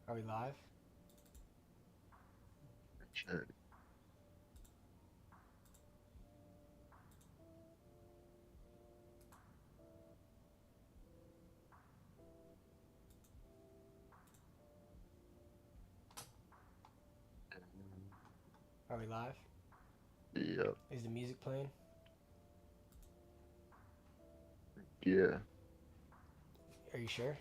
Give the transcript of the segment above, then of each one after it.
Are we live? Shit. Are we live? Yep. Is the music playing? Yeah. Are you sure?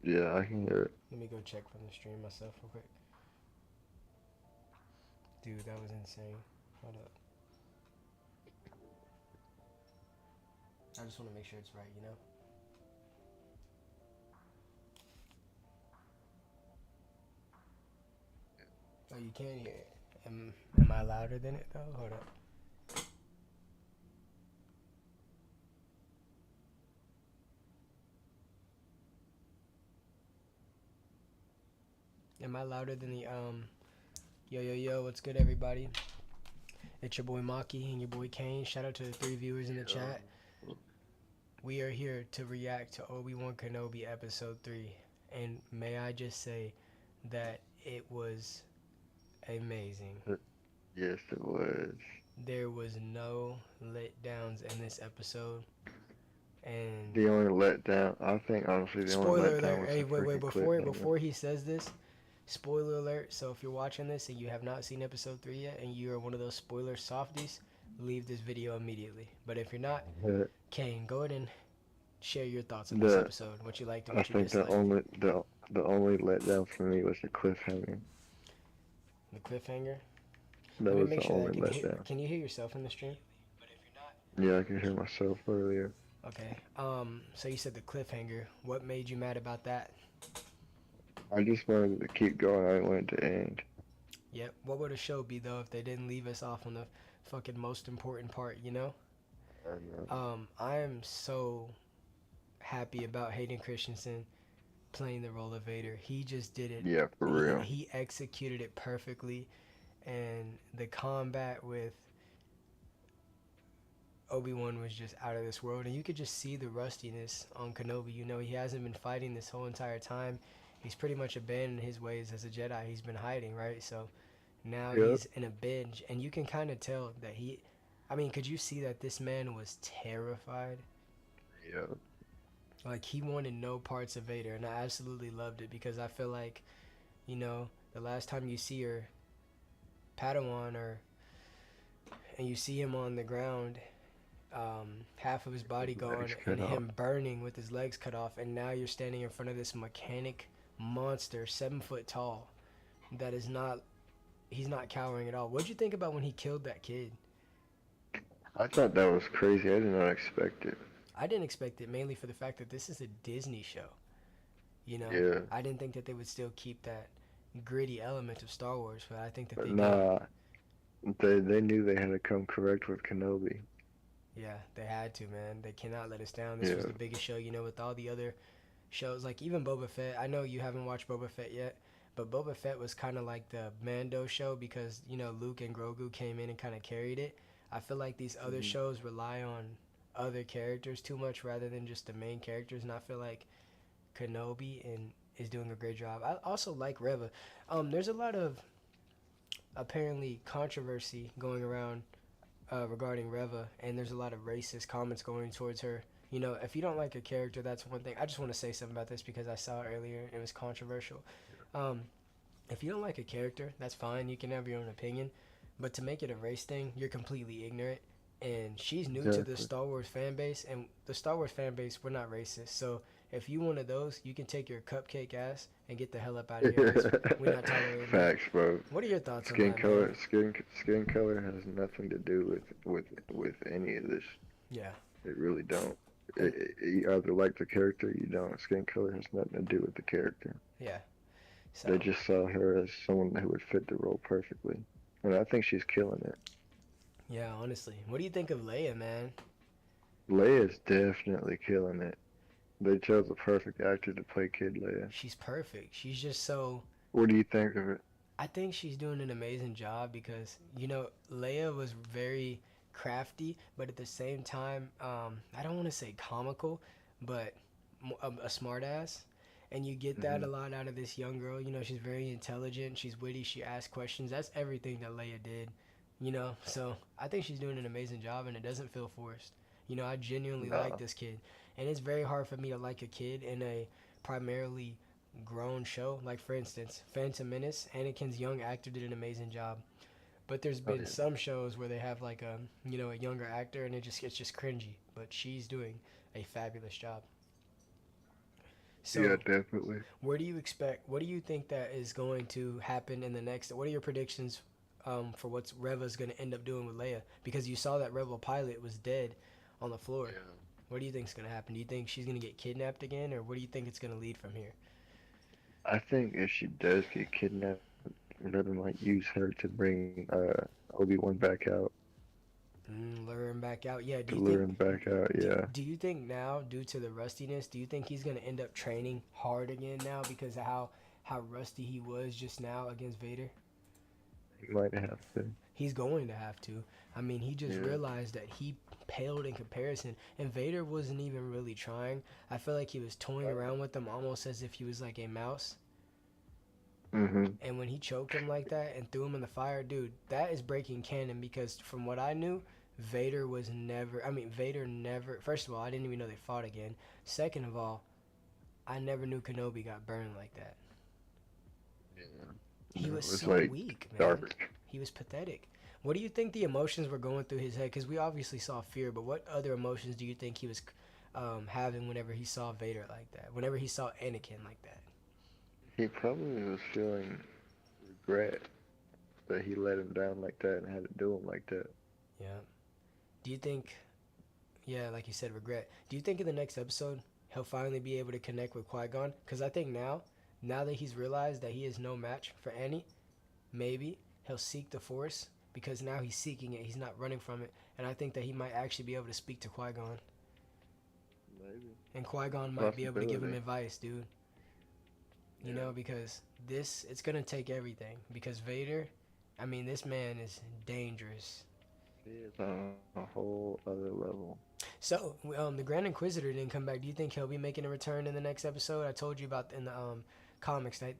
Yeah, I can hear it. Let me go check from the stream myself real quick. Dude, that was insane. Hold up. I just want to make sure it's right, you know? Oh, you can hear it. Am I louder than it, though? Hold up. Am I louder than the, Yo, yo, yo, what's good, everybody? It's your boy Maki and your boy Kane. Shout out to the 3 viewers in the chat. Yeah. We are here to react to Obi Wan Kenobi Episode 3. And may I just say that it was amazing. Yes, it was. There was no letdowns in this episode. And The only letdown, I think, honestly, the only spoiler letdown alert! was Hey, the wait, freaking before cliffhanger. before he says this, spoiler alert. So if you're watching this and you have not seen Episode 3 yet, and you are one of those spoiler softies, leave this video immediately. But if you're not, The, Kane, go ahead and share your thoughts on this the episode. What you liked and I what you think disliked. the only letdown for me was the cliffhanger. The cliffhanger. That Let me was make the sure that only letdown. can you hear yourself in the stream? Yeah, I could hear myself earlier. Okay. So you said the cliffhanger. What made you mad about that? I just wanted it to keep going. I didn't want it to end. Yep. What would a show be though if they didn't leave us off on the fucking most important part? You know. I know. I am so happy about Hayden Christensen playing the role of Vader. He just did it. Yeah, for real. He executed it perfectly, and the combat with Obi Wan was just out of this world, and you could just see the rustiness on Kenobi. You know, he hasn't been fighting this whole entire time. He's pretty much abandoned his ways as a Jedi. He's been hiding, right? So now Yep. he's in a binge, and you can kind of tell that he. I mean, could you see that this man was terrified? Yep. Like he wanted no parts of Vader, and I absolutely loved it because I feel like, you know, the last time you see your Padawan or and you see him on the ground, half of his body gone Legs and cut off. him burning with his legs cut off, and now you're standing in front of this mechanic monster, 7 foot tall, that is not. He's not cowering at all. What'd you think about when he killed that kid? I thought that was crazy. I did not expect it. I didn't expect it mainly for the fact that this is a Disney show. You know, Yeah. I didn't think that they would still keep that gritty element of Star Wars, but I think that But they did. nah, they knew they had to come correct with Kenobi. Yeah, they had to, man. They cannot let us down. This was Yeah. the biggest show, you know, with all the other shows, like even Boba Fett. I know you haven't watched Boba Fett yet, but Boba Fett was kind of like the Mando show because, you know, Luke and Grogu came in and kind of carried it. I feel like these other Mhm. shows rely on other characters too much rather than just the main characters, and I feel like Kenobi and is doing a great job. I also like Reva. There's a lot of apparently controversy going around regarding Reva, and there's a lot of racist comments going towards her. You know, if you don't like a character, that's one thing. I just want to say something about this because I saw it earlier and it was controversial. Um, if you don't like a character, that's fine. You can have your own opinion. But to make it a race thing, you're completely ignorant. And she's new to the Exactly. Star Wars fan base, and the Star Wars fan base, we're not racist. So if you one of those, you can take your cupcake ass and get the hell up out of here because we're not tolerating that. Facts, bro. What are your thoughts on Skin that, man? color, skin color has nothing to do with any of this. Yeah, It really don't. and You either like the character, or you don't. Skin color has nothing to do with the character. yeah. They So just saw her as someone who would fit the role perfectly, and I think she's killing it. yeah, honestly, what do you think of Leia, man? Leia's definitely killing it. They chose the perfect actor to play Kid Leia. She's perfect. She's just so. What do you think of it? I think she's doing an amazing job because you know Leia was very crafty, but at the same time, I don't want to say comical, but a smartass. And you get that Hmm. a lot out of this young girl. You know, she's very intelligent, she's witty, she asks questions. That's everything that Leia did. You know, so I think she's doing an amazing job, and it doesn't feel forced. You know, I genuinely like No. this kid, and it's very hard for me to like a kid in a primarily grown show. Like for instance, Phantom Menace. Anakin's young actor did an amazing job, but there's Oh been some shows where they have like a younger actor, and it's just cringy. But she's doing a fabulous job. yeah. Yeah, So definitely. where do you expect? What do you think that is going to happen in the next? What are your predictions for what's Reva's going to end up doing with Leia? Because you saw that Rebel pilot was dead on the floor. Yeah. What do you think is going to happen? Do you think she's going to get kidnapped again, or what do you think it's going to lead from here? I think if she does get kidnapped, Revan might use her to bring Obi-Wan back out, Lure him back out. Yeah. to lure him back out. Yeah. Do you think now, due to the rustiness, do you think he's going to end up training hard again now because of how rusty he was just now against Vader? He might have to. He's going to have to. I mean, he just Yeah. realized that he paled in comparison, and Vader wasn't even really trying. I feel like he was toying around with him almost as if he was like a mouse. Mhm. And when he choked him like that and threw him in the fire, dude, that is breaking canon because from what I knew, Vader was never. I mean, Vader never. First of all, I didn't even know they fought again. Second of all, I never knew Kenobi got burned like that. Yeah. He No, was it's so like weak, man. dark. He was pathetic. What do you think the emotions were going through his head? Because we obviously saw fear, but what other emotions do you think he was having whenever he saw Vader like that? Whenever he saw Anakin like that? He probably was feeling regret that he let him down like that and had to do him like that. Yeah. Do you think, yeah, like you said, regret. Do you think in the next episode he'll finally be able to connect with Qui Gon? Because I think now that he's realized that he is no match for Annie, maybe he'll seek the Force because now he's seeking it. He's not running from it, and I think that he might actually be able to speak to Qui Gon, Maybe. and Qui Gon might be able to give him Possibility. advice, dude. You Yeah. know, because it's gonna take everything. Because Vader, I mean, this man is dangerous. He is on a whole other level. So, the Grand Inquisitor didn't come back. Do you think he'll be making a return in the next episode? I told you about in the comics that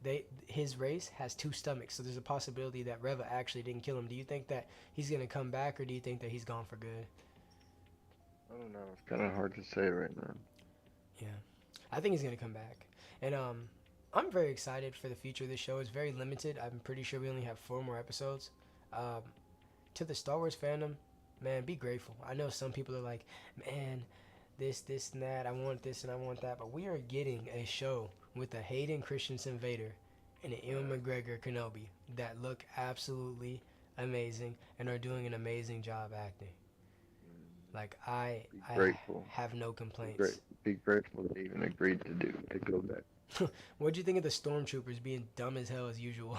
his race has two stomachs, so there's a possibility that Reva actually didn't kill him. Do you think that he's gonna come back, or do you think that he's gone for good? I don't know. It's kind of hard to say right now. Yeah, I think he's gonna come back, and I'm very excited for the future of this show. It's very limited. I'm pretty sure we only have 4 more episodes. Um, to the Star Wars fandom, man, be grateful. I know some people are like, man, this, and that. I want this and I want that. But we are getting a show with a Hayden Christensen Vader and an Ewan McGregor Kenobi that look absolutely amazing and are doing an amazing job acting. Like Be I grateful. have no Be great. complaints. Be grateful they even agreed to go back. What'd you think of the stormtroopers being dumb as hell as usual?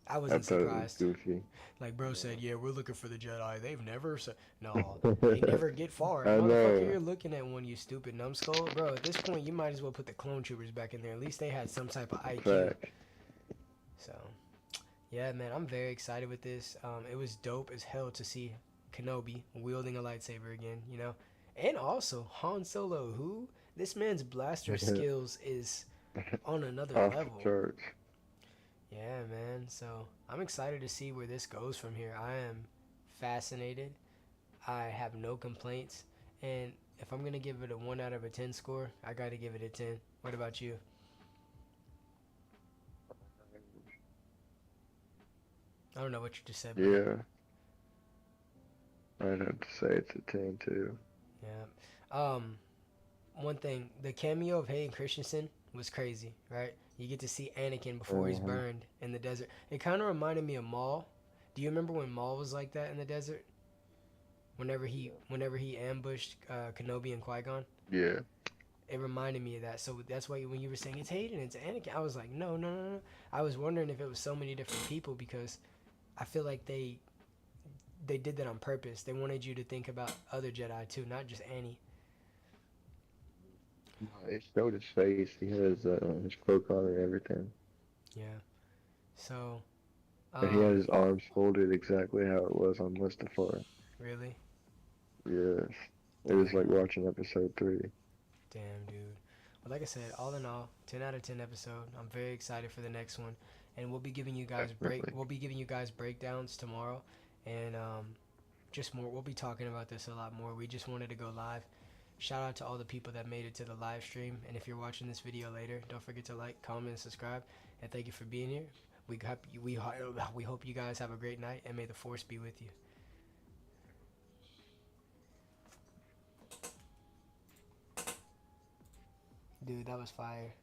I I wasn't thought it was surprised. goofy. Like bro said, Yeah. yeah, we're looking for the Jedi. They've never said no. They never get far. I Motherfucker, know. you're looking at one, you stupid numbskull. Bro, at this point, you might as well put the clone troopers back in there. At least they had some type of IQ. Fact. So, yeah, man, I'm very excited with this. It was dope as hell to see Kenobi wielding a lightsaber again, you know? And also, Han Solo, who? This man's blaster skills is on another Off the level. charts. Yeah, man. So I'm excited to see where this goes from here. I am fascinated. I have no complaints. And if I'm going to give it a 1 out of a 10 score, I got to give it a 10. What about you? I don't know what you just said, brother. Yeah. I'd have to say it's a 10 too. Yeah. One thing, the cameo of Hayden Christensen was crazy, right? You get to see Anakin before he's Uh-huh. burned in the desert. It kind of reminded me of Maul. Do you remember when Maul was like that in the desert? Whenever he ambushed Kenobi and Qui Gon, Yeah. it reminded me of that. So that's why when you were saying it's Hayden, it's Anakin, I was like, no, no, no, no. I was wondering if it was so many different people because I feel like they did that on purpose. They wanted you to think about other Jedi too, not just Annie. It showed his face. He had his cloak on and everything. Yeah. So, And he had his arms folded exactly how it was on Mustafar. really, Yes. It was damn. like watching episode 3. Damn, dude. Well, like I said, all in all, 10 out of 10 episode. I'm very excited for the next one, and we'll be giving you guys Definitely. breakdowns tomorrow, and just more. We'll be talking about this a lot more. We just wanted to go live. Shout out to all the people that made it to the live stream, and if you're watching this video later, don't forget to like, comment, and subscribe. And thank you for being here. We hope you guys have a great night, and may the force be with you. Dude, that was fire.